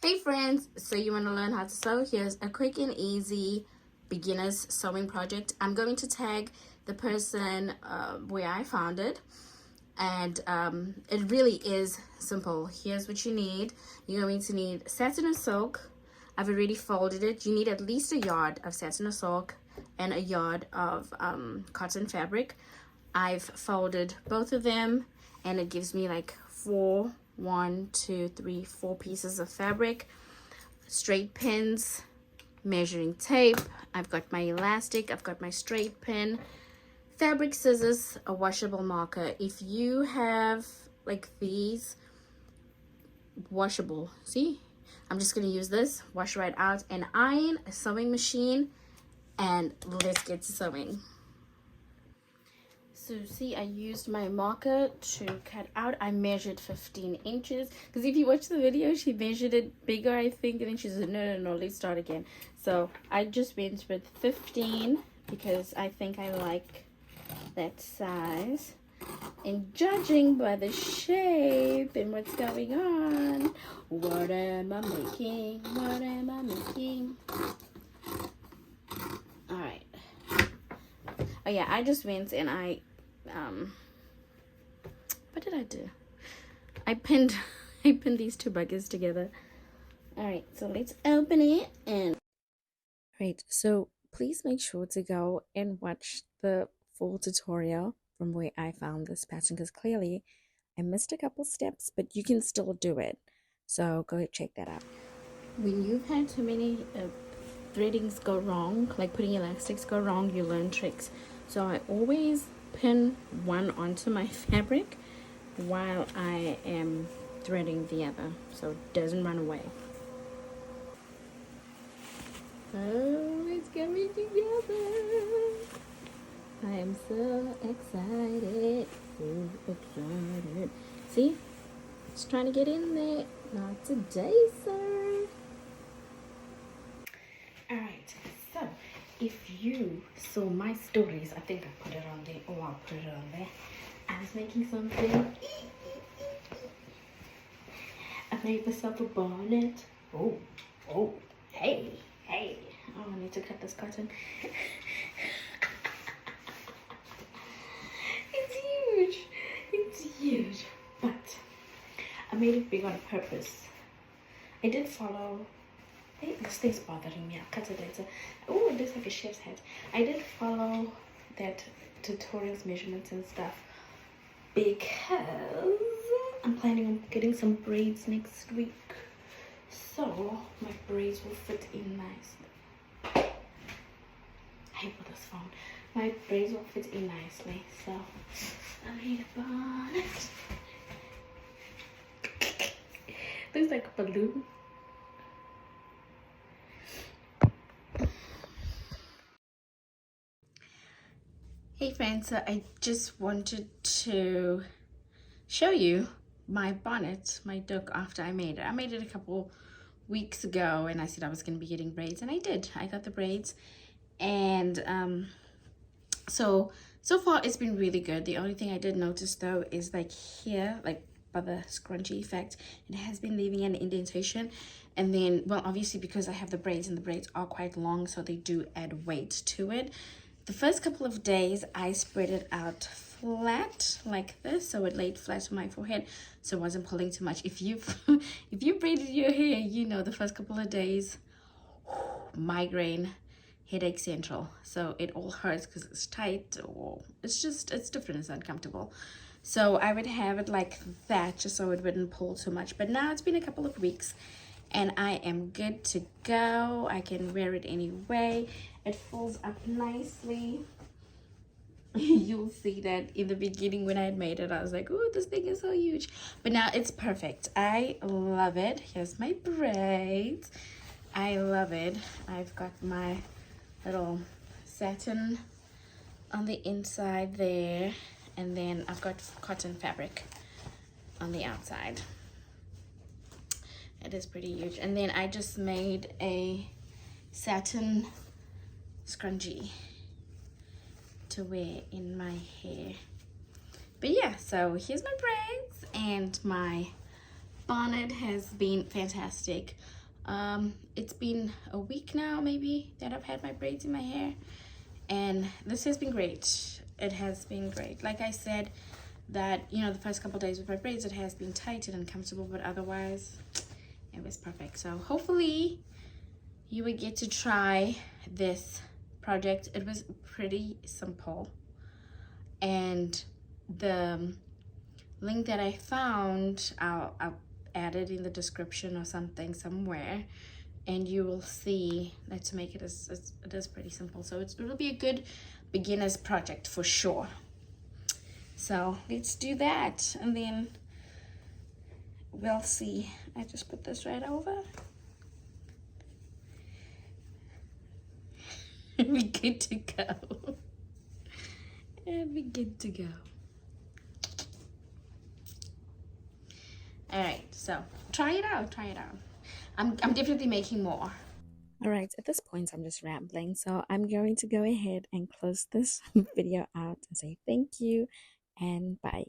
Hey friends, so you want to learn how to sew? Here's a quick and easy beginner's sewing project. I'm going to tag the person where I found it, and it really is simple. Here's what you need. You're going to need satin or silk. I've already folded it. You need at least a yard of satin or silk and a yard of cotton fabric. I've folded both of them and it gives me like four pieces of fabric, straight pins, measuring tape. I've got my elastic, I've got my straight pin, fabric scissors, a washable marker. If you have like these washable, see, I'm just going to use this, wash right out, and iron, a sewing machine, and let's get to sewing. So see, I used my marker to cut out. I measured 15 inches because if you watch the video, she measured it bigger, I think, and then she said no, let's start again. So I just went with 15 because I think I like that size, and judging by the shape and what's going on, what am I making? All right. Oh yeah, I just went and I what did I do? I pinned these two buckets together. All right, so let's open it. And right, so please make sure to go and watch the full tutorial from where I found this pattern, because clearly I missed a couple steps, but you can still do it, so go check that out. When you've had too many threadings go wrong, like putting elastics go wrong, you learn tricks. So I always pin one onto my fabric while I am threading the other, so it doesn't run away. Oh, it's coming together. I am so excited. See, it's trying to get in there. Not today, sir. Alright, so if you saw my stories, I think I put it on there. Oh, I'll put it on there. I was making something. I made myself a bonnet. Oh, hey. Oh, I need to cut this cotton. It's huge, but I made it big on purpose. I did follow. Hey, this thing's bothering me. I'll cut it later. Oh, it looks like a chef's hat. I did follow that tutorials, measurements and stuff, because I'm planning on getting some braids next week. So my braids will fit in nicely. I hate with this phone. My braids will fit in nicely. So I made a bonnet. Looks like a balloon. Hey friends, so I just wanted to show you my bonnet, my duck, after I made it. I made it a couple weeks ago and I said I was going to be getting braids, and I did. I got the braids, and so far it's been really good. The only thing I did notice though is like here, like by the scrunchie effect, it has been leaving an indentation. And then, well, obviously because I have the braids and the braids are quite long, so they do add weight to it. The first couple of days I spread it out flat like this, so it laid flat on my forehead, so it wasn't pulling too much. If you've if you braided your hair, you know the first couple of days, migraine, headache central. So it all hurts because it's tight, or it's different, it's uncomfortable. So I would have it like that just so it wouldn't pull too much. But now it's been a couple of weeks and I am good to go. I can wear it anyway. It folds up nicely. You'll see that in the beginning when I had made it, I was like, oh, this thing is so huge. But now it's perfect. I love it. Here's my braids. I love it. I've got my little satin on the inside there, and then I've got cotton fabric on the outside. It is pretty huge. And then I just made a satin scrunchie to wear in my hair. But yeah, so here's my braids and my bonnet has been fantastic. It's been a week now maybe that I've had my braids in my hair, and this has been great. It has been great. Like I said, that, you know, the first couple days with my braids it has been tight and uncomfortable, but otherwise it was perfect. So hopefully you would get to try this project. It was pretty simple, and the link that I found, I'll add it in the description or something somewhere, and you will see that to make it it is pretty simple. So it'll be a good beginner's project for sure. So let's do that, and then we'll see. I just put this right over. And we're good to go. And we're good to go. All right, so try it out. I'm definitely making more. All right, at this point, I'm just rambling. So I'm going to go ahead and close this video out and say thank you and bye.